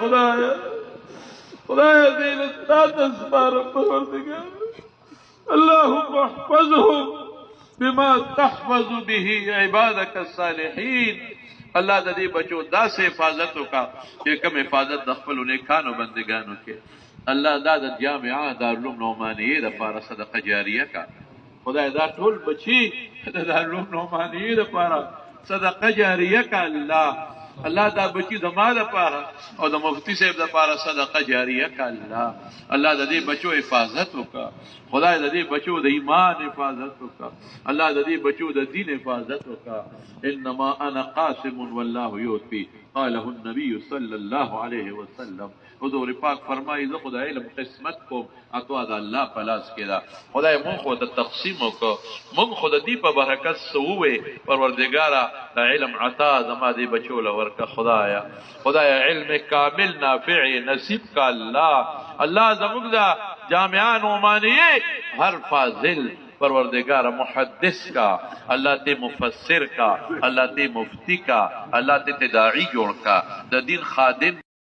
خدایا خدایا دې له تا ته سپارم پروردګار اللهم احفظهم بما تحفظ به عبادك الصالحين الله د دې بچو داسې حفاظت وکا چې کوم حفاظت د خپل نیکانو بندگانو کې الله دا د جامعه دارالعلوم نعمانیه لپاره صدقه جاریه کا خدای دا ټول بچي د دارالعلوم نعمانیه لپاره صدقه جاریه کا الله دا بچی د ما لپاره او د مفتی صاحب لپاره صدقه جاریه کا الله د دې بچو حفاظت وکا خدای د دې بچو د ایمان حفاظت وکا الله د دې بچو د دین حفاظت وکا انما انا قاسم والله يؤتي قاله النبي صلى الله عليه وسلم حضور پاک فرمایي زه خدای علم قسمت کوم اتوا د الله په لاس کې دا خدای مونږ خو د تقسیم وکړو مونږ خو د دې په برکت سووې پروردګارا د علم عطا زما دې بچو لورکه خدای علم کامل نافع نصیب کا الله زموږ دا جامعه نعمانیه هر فاضل پروردگار محدث کا اللہ تے مفسر کا اللہ تے مفتی کا اللہ تے تداعی جوڑ کا د دین خادم